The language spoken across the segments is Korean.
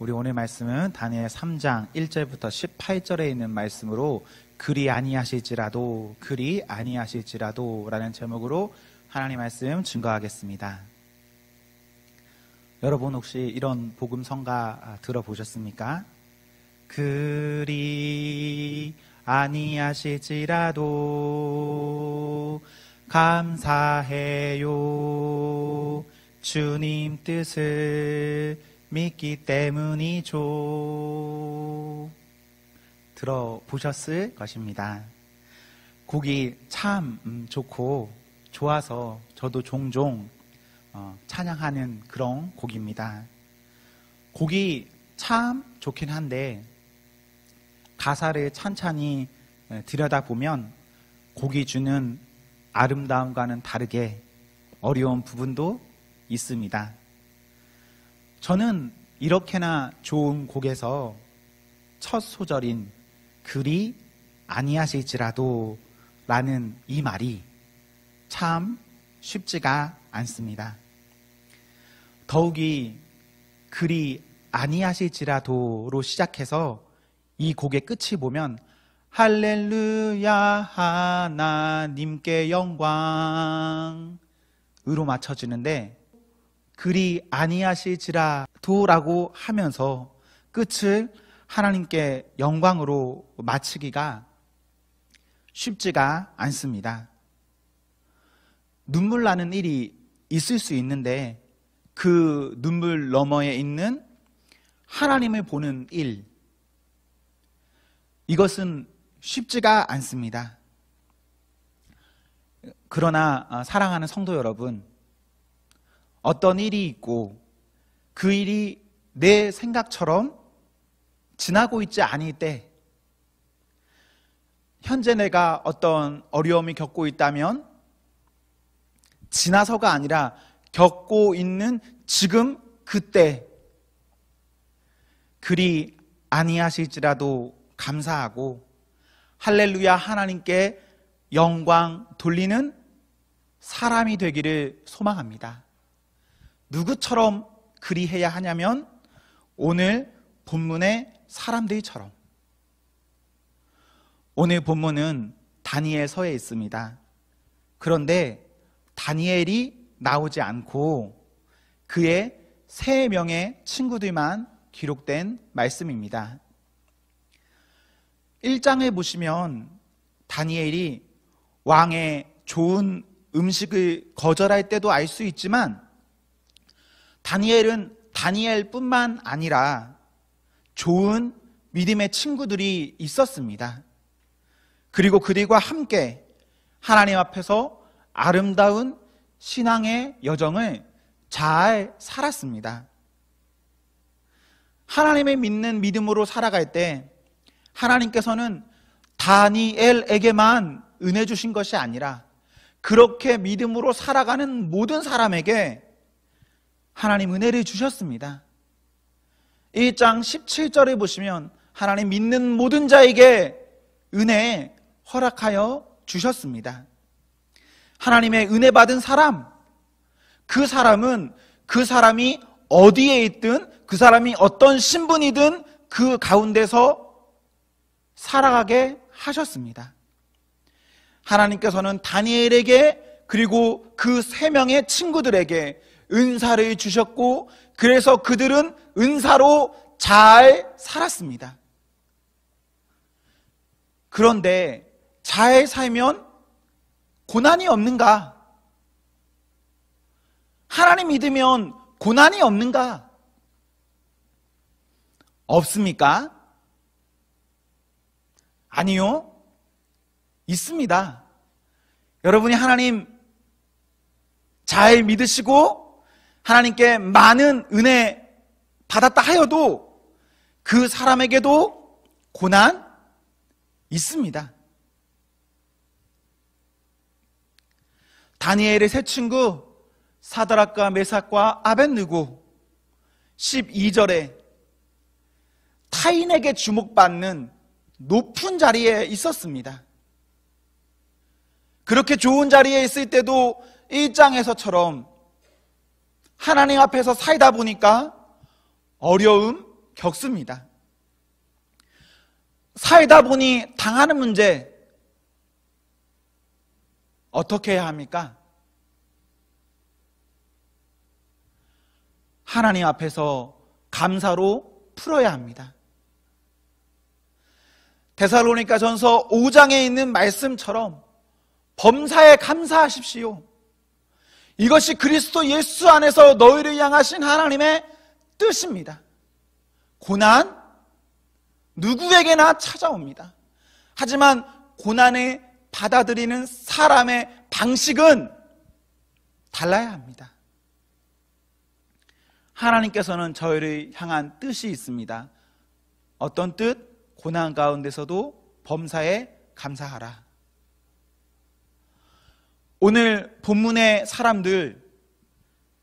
우리 오늘 말씀은 다니엘 3장 1절부터 18절에 있는 말씀으로 그리 아니하실지라도 라는 제목으로 하나님 말씀 증거하겠습니다. 여러분 혹시 이런 복음성가 들어보셨습니까? 그리 아니하실지라도 감사해요. 주님 뜻을 믿기 때문이죠. 들어보셨을 것입니다. 곡이 참 좋고 좋아서 저도 종종 찬양하는 그런 곡입니다. 곡이 참 좋긴 한데 가사를 찬찬히 들여다보면 곡이 주는 아름다움과는 다르게 어려운 부분도 있습니다. 저는 이렇게나 좋은 곡에서 첫 소절인 그리 아니하실지라도 라는 이 말이 참 쉽지가 않습니다. 더욱이 그리 아니하실지라도로 시작해서 이 곡의 끝이 보면 할렐루야 하나님께 영광으로 맞춰지는데 그리 아니하실지라도라고 하면서 끝을 하나님께 영광으로 마치기가 쉽지가 않습니다. 눈물 나는 일이 있을 수 있는데 그 눈물 너머에 있는 하나님을 보는 일, 이것은 쉽지가 않습니다. 그러나 사랑하는 성도 여러분, 어떤 일이 있고 그 일이 내 생각처럼 지나고 있지 않을 때, 현재 내가 어떤 어려움을 겪고 있다면 지나서가 아니라 겪고 있는 지금 그때 그리 아니하실지라도 감사하고 할렐루야 하나님께 영광 돌리는 사람이 되기를 소망합니다. 누구처럼 그리 해야 하냐면 오늘 본문의 사람들처럼. 오늘 본문은 다니엘서에 있습니다. 그런데 다니엘이 나오지 않고 그의 3명의 친구들만 기록된 말씀입니다. 1장에 보시면 다니엘이 왕의 좋은 음식을 거절할 때도 알 수 있지만 다니엘은 다니엘뿐만 아니라 좋은 믿음의 친구들이 있었습니다. 그리고 그들과 함께 하나님 앞에서 아름다운 신앙의 여정을 잘 살았습니다. 하나님을 믿는 믿음으로 살아갈 때 하나님께서는 다니엘에게만 은혜 주신 것이 아니라 그렇게 믿음으로 살아가는 모든 사람에게 하나님 은혜를 주셨습니다. 1장 17절에 보시면 하나님 믿는 모든 자에게 은혜 허락하여 주셨습니다. 하나님의 은혜 받은 사람, 그 사람은 그 사람이 어디에 있든 그 사람이 어떤 신분이든 그 가운데서 살아가게 하셨습니다. 하나님께서는 다니엘에게 그리고 그 3명의 친구들에게 은사를 주셨고 그래서 그들은 은사로 잘 살았습니다. 그런데 잘 살면 고난이 없는가? 하나님 믿으면 고난이 없는가? 없습니까? 아니요. 있습니다. 여러분이 하나님 잘 믿으시고 하나님께 많은 은혜 받았다 하여도 그 사람에게도 고난 있습니다. 다니엘의 세 친구 사드락과 메삭과 아벳느고 12절에 타인에게 주목받는 높은 자리에 있었습니다. 그렇게 좋은 자리에 있을 때도 1장에서처럼 하나님 앞에서 살다 보니까 어려움, 겪습니다. 살다 보니 당하는 문제 어떻게 해야 합니까? 하나님 앞에서 감사로 풀어야 합니다. 데살로니가전서 5장에 있는 말씀처럼 범사에 감사하십시오. 이것이 그리스도 예수 안에서 너희를 향하신 하나님의 뜻입니다. 고난 누구에게나 찾아옵니다. 하지만 고난을 받아들이는 사람의 방식은 달라야 합니다. 하나님께서는 저희를 향한 뜻이 있습니다. 어떤 뜻? 고난 가운데서도 범사에 감사하라. 오늘 본문의 사람들,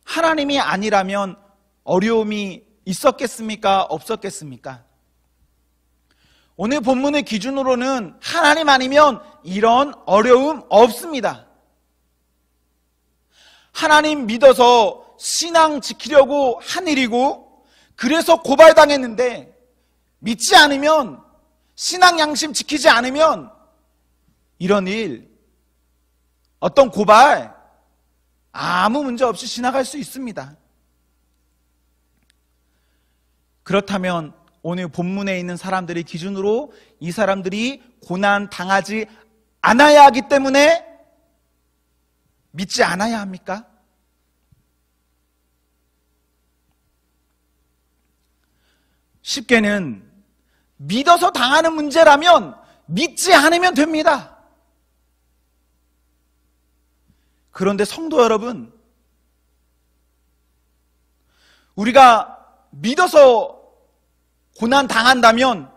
하나님이 아니라면 어려움이 있었겠습니까? 없었겠습니까? 오늘 본문의 기준으로는 하나님 아니면 이런 어려움 없습니다. 하나님 믿어서 신앙 지키려고 한 일이고, 그래서 고발당했는데 믿지 않으면, 신앙 양심 지키지 않으면 이런 일, 어떤 고발 아무 문제 없이 지나갈 수 있습니다. 그렇다면 오늘 본문에 있는 사람들의 기준으로 이 사람들이 고난 당하지 않아야 하기 때문에 믿지 않아야 합니까? 쉽게는 믿어서 당하는 문제라면 믿지 않으면 됩니다. 그런데 성도 여러분, 우리가 믿어서 고난 당한다면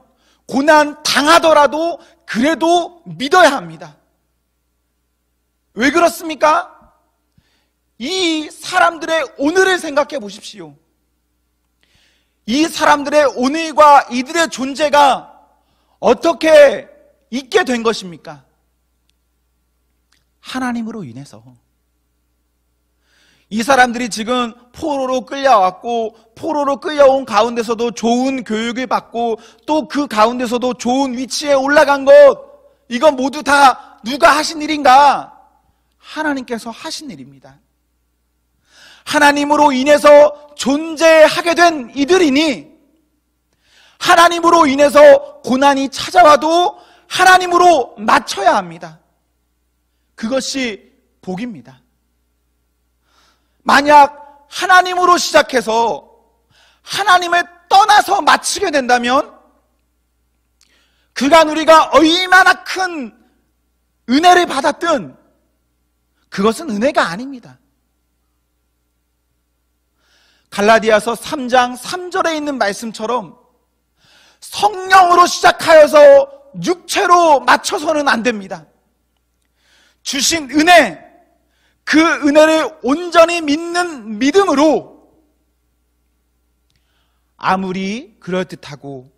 고난 당하더라도 그래도 믿어야 합니다. 왜 그렇습니까? 이 사람들의 오늘을 생각해 보십시오. 이 사람들의 오늘과 이들의 존재가 어떻게 있게 된 것입니까? 하나님으로 인해서. 이 사람들이 지금 포로로 끌려왔고, 포로로 끌려온 가운데서도 좋은 교육을 받고, 또 그 가운데서도 좋은 위치에 올라간 것, 이건 모두 다 누가 하신 일인가? 하나님께서 하신 일입니다. 하나님으로 인해서 존재하게 된 이들이니, 하나님으로 인해서 고난이 찾아와도 하나님으로 맞춰야 합니다. 그것이 복입니다. 만약 하나님으로 시작해서 하나님을 떠나서 마치게 된다면 그간 우리가 얼마나 큰 은혜를 받았든 그것은 은혜가 아닙니다. 갈라디아서 3장 3절에 있는 말씀처럼 성령으로 시작하여서 육체로 맞춰서는 안 됩니다. 주신 은혜, 그 은혜를 온전히 믿는 믿음으로 아무리 그럴듯하고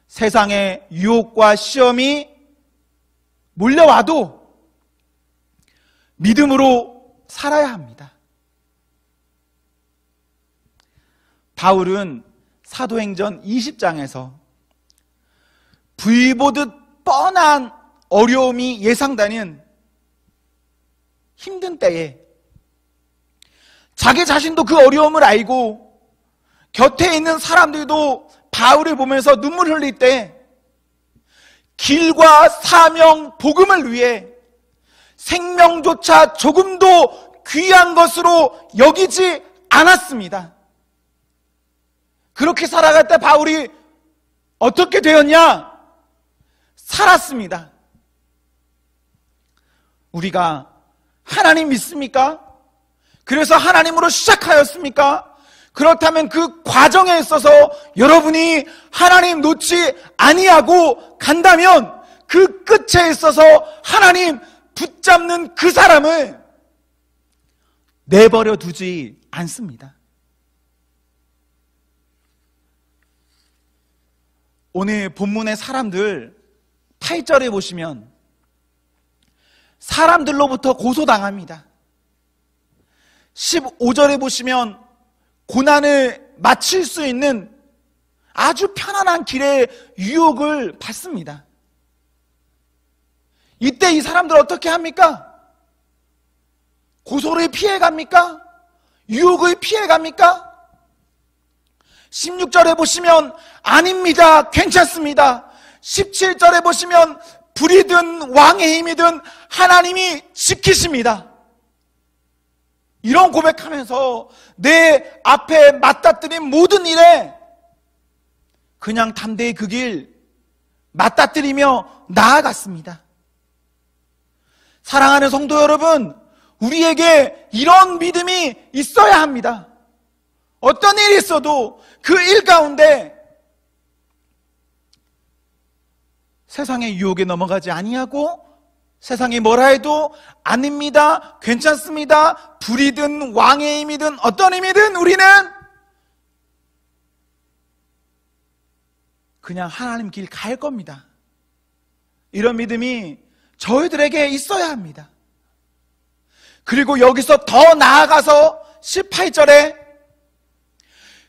세상의 유혹과 시험이 몰려와도 믿음으로 살아야 합니다. 바울은 사도행전 20장에서 불보듯 뻔한 어려움이 예상되는 힘든 때에 자기 자신도 그 어려움을 알고 곁에 있는 사람들도 바울을 보면서 눈물 흘릴 때 길과 사명, 복음을 위해 생명조차 조금도 귀한 것으로 여기지 않았습니다. 그렇게 살아갈 때 바울이 어떻게 되었냐? 살았습니다. 우리가 하나님 믿습니까? 그래서 하나님으로 시작하였습니까? 그렇다면 그 과정에 있어서 여러분이 하나님 놓지 아니하고 간다면 그 끝에 있어서 하나님 붙잡는 그 사람을 내버려 두지 않습니다. 오늘 본문의 사람들 8절에 보시면 사람들로부터 고소당합니다. 15절에 보시면 고난을 마칠 수 있는 아주 편안한 길의 유혹을 받습니다. 이때 이 사람들 어떻게 합니까? 고소를 피해갑니까? 유혹을 피해갑니까? 16절에 보시면 아닙니다, 괜찮습니다. 17절에 보시면 불이든 왕의 힘이든 하나님이 지키십니다. 이런 고백하면서 내 앞에 맞닥뜨린 모든 일에 그냥 담대히 그 길 맞닥뜨리며 나아갔습니다. 사랑하는 성도 여러분, 우리에게 이런 믿음이 있어야 합니다. 어떤 일이 있어도 그 일 가운데 세상의 유혹에 넘어가지 아니하고 세상이 뭐라 해도 아닙니다, 괜찮습니다, 불이든 왕의 힘이든 어떤 힘이든 우리는 그냥 하나님 길 갈 겁니다. 이런 믿음이 저희들에게 있어야 합니다. 그리고 여기서 더 나아가서 18절에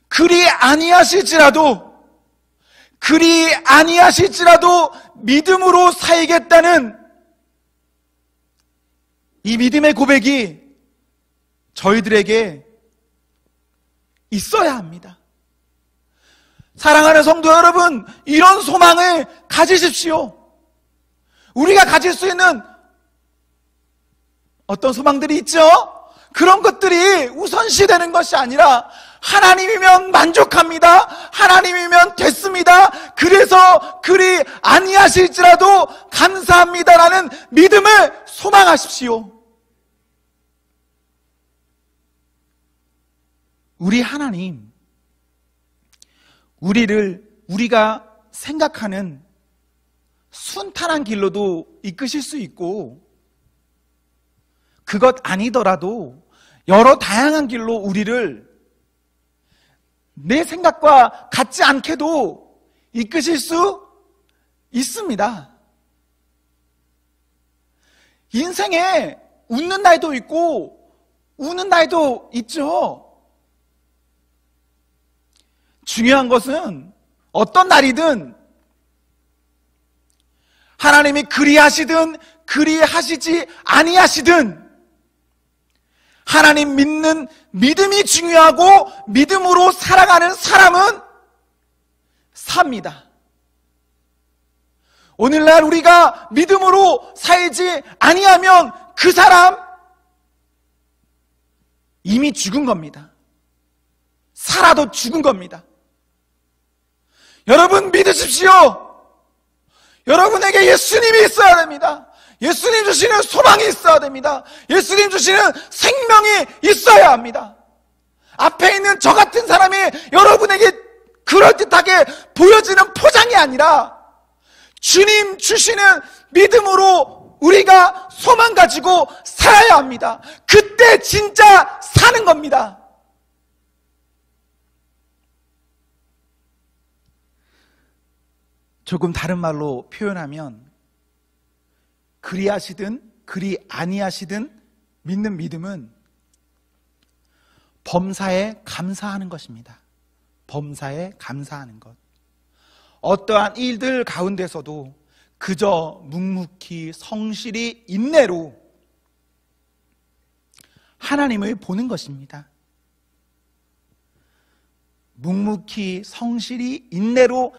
그리 아니하실지라도 믿음으로 살겠다는 이 믿음의 고백이 저희들에게 있어야 합니다. 사랑하는 성도 여러분, 이런 소망을 가지십시오. 우리가 가질 수 있는 어떤 소망들이 있죠? 그런 것들이 우선시되는 것이 아니라 하나님이면 만족합니다, 하나님이면 됐습니다, 그래서 그리 아니하실지라도 감사합니다라는 믿음을 소망하십시오. 우리 하나님, 우리가 생각하는 순탄한 길로도 이끄실 수 있고, 그것 아니더라도 여러 다양한 길로 우리를 내 생각과 같지 않게도 이끄실 수 있습니다. 인생에 웃는 날도 있고 우는 날도 있죠. 중요한 것은 어떤 날이든 하나님이 그리하시든 그리하시지 아니하시든 하나님 믿는 믿음이 중요하고 믿음으로 살아가는 사람은 삽니다. 오늘날 우리가 믿음으로 살지 아니하면 그 사람 이미 죽은 겁니다. 살아도 죽은 겁니다. 여러분 믿으십시오. 여러분에게 예수님이 있어야 됩니다. 예수님 주시는 소망이 있어야 됩니다. 예수님 주시는 생명이 있어야 합니다. 앞에 있는 저 같은 사람이 여러분에게 그럴듯하게 보여지는 포장이 아니라 주님 주시는 믿음으로 우리가 소망 가지고 살아야 합니다. 그때 진짜 사는 겁니다. 조금 다른 말로 표현하면 그리하시든 그리 아니하시든 믿는 믿음은 범사에 감사하는 것입니다. 범사에 감사하는 것. 어떠한 일들 가운데서도 그저 묵묵히 성실히 인내로 하나님을 보는 것입니다. 묵묵히 성실히 인내로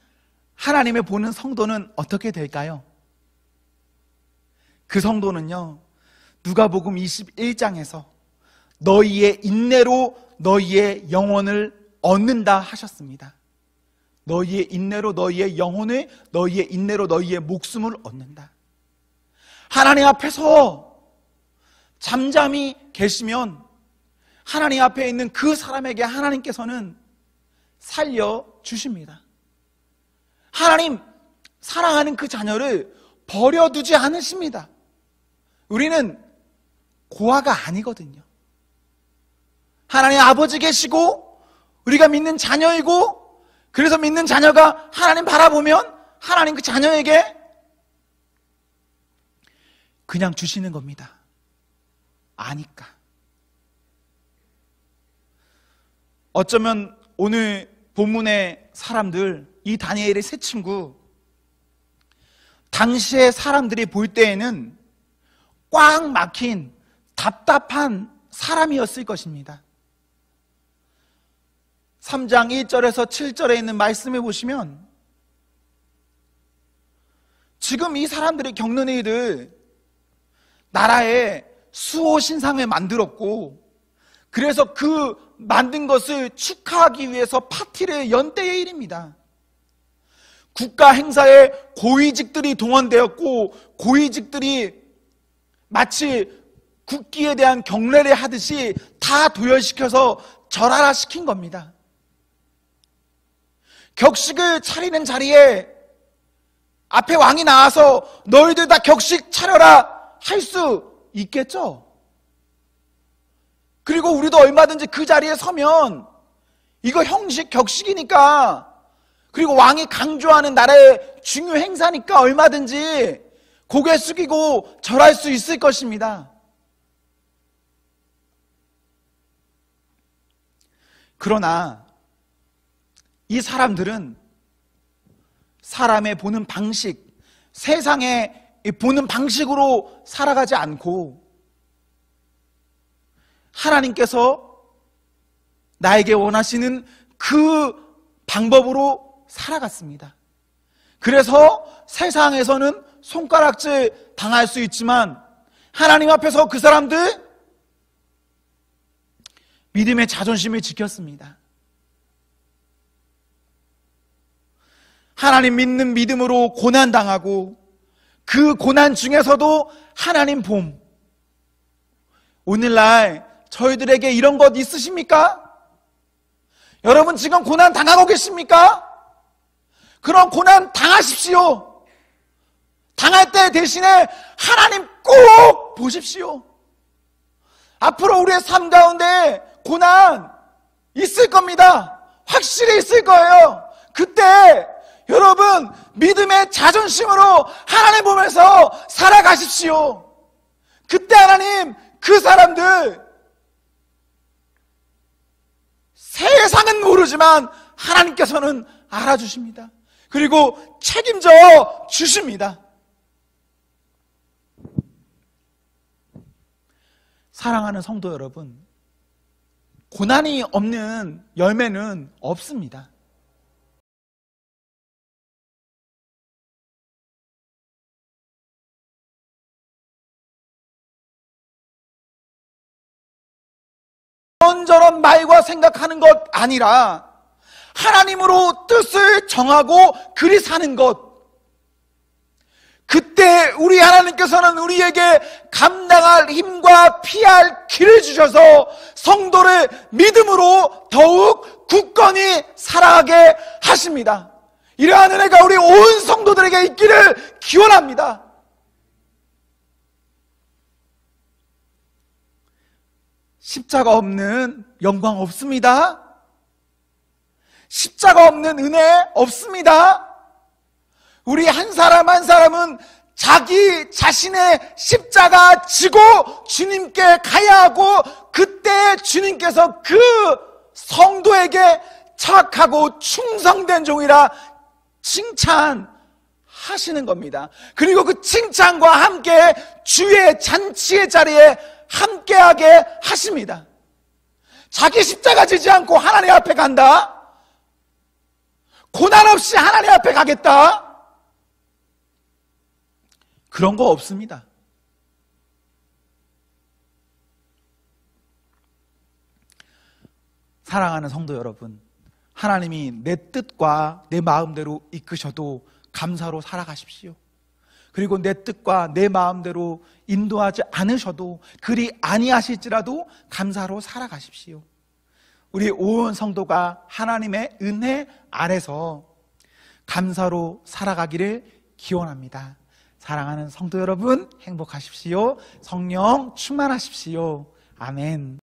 하나님을 보는 성도는 어떻게 될까요? 그 성도는요, 누가복음 21장에서 너희의 인내로 너희의 영혼을 얻는다 하셨습니다. 너희의 인내로 너희의 영혼을, 너희의 인내로 너희의 목숨을 얻는다. 하나님 앞에서 잠잠히 계시면 하나님 앞에 있는 그 사람에게 하나님께서는 살려주십니다. 하나님 사랑하는 그 자녀를 버려두지 않으십니다. 우리는 고아가 아니거든요. 하나님 아버지 계시고 우리가 믿는 자녀이고, 그래서 믿는 자녀가 하나님 바라보면 하나님 그 자녀에게 그냥 주시는 겁니다. 아니까. 어쩌면 오늘 본문의 사람들, 이 다니엘의 세 친구, 당시의 사람들이 볼 때에는 꽉 막힌 답답한 사람이었을 것입니다. 3장 1절에서 7절에 있는 말씀을 보시면 지금 이 사람들이 겪는 일들, 나라에 수호 신상을 만들었고, 그래서 그 만든 것을 축하하기 위해서 파티를 연 때의 일입니다. 국가 행사에 고위직들이 동원되었고, 고위직들이 마치 국기에 대한 경례를 하듯이 다 도열시켜서 절하라시킨 겁니다. 격식을 차리는 자리에 앞에 왕이 나와서 너희들 다 격식 차려라 할 수 있겠죠? 그리고 우리도 얼마든지 그 자리에 서면 이거 형식, 격식이니까, 그리고 왕이 강조하는 나라의 중요 행사니까 얼마든지 고개 숙이고 절할 수 있을 것입니다. 그러나 이 사람들은 사람의 보는 방식, 세상의 보는 방식으로 살아가지 않고 하나님께서 나에게 원하시는 그 방법으로 살아갔습니다. 그래서 세상에서는 손가락질 당할 수 있지만 하나님 앞에서 그 사람들 믿음의 자존심을 지켰습니다. 하나님 믿는 믿음으로 고난당하고 그 고난 중에서도 하나님 봄. 오늘날 저희들에게 이런 것 있으십니까? 여러분 지금 고난 당하고 계십니까? 그런 고난 당하십시오. 당할 때 대신에 하나님 꼭 보십시오. 앞으로 우리의 삶 가운데 고난 있을 겁니다. 확실히 있을 거예요. 그때 여러분 믿음의 자존심으로 하나님 보면서 살아가십시오. 그때 하나님 그 사람들, 세상은 모르지만 하나님께서는 알아주십니다. 그리고 책임져 주십니다. 사랑하는 성도 여러분, 고난이 없는 열매는 없습니다. 이런저런 말과 생각하는 것 아니라 하나님으로 뜻을 정하고 그리 사는 것, 그때 우리 하나님께서는 우리에게 감당할 힘과 피할 길을 주셔서 성도를 믿음으로 더욱 굳건히 살아가게 하십니다. 이러한 은혜가 우리 온 성도들에게 있기를 기원합니다. 십자가 없는 영광 없습니다. 십자가 없는 은혜 없습니다. 우리 한 사람 한 사람은 자기 자신의 십자가 지고 주님께 가야 하고, 그때 주님께서 그 성도에게 착하고 충성된 종이라 칭찬하시는 겁니다. 그리고 그 칭찬과 함께 주의 잔치의 자리에 함께하게 하십니다. 자기 십자가 지지 않고 하나님 앞에 간다? 고난 없이 하나님 앞에 가겠다? 그런 거 없습니다. 사랑하는 성도 여러분, 하나님이 내 뜻과 내 마음대로 이끄셔도 감사로 살아가십시오. 그리고 내 뜻과 내 마음대로 인도하지 않으셔도, 그리 아니하실지라도 감사로 살아가십시오. 우리 온 성도가 하나님의 은혜 아래서 감사로 살아가기를 기원합니다. 사랑하는 성도 여러분, 행복하십시오. 성령 충만하십시오. 아멘.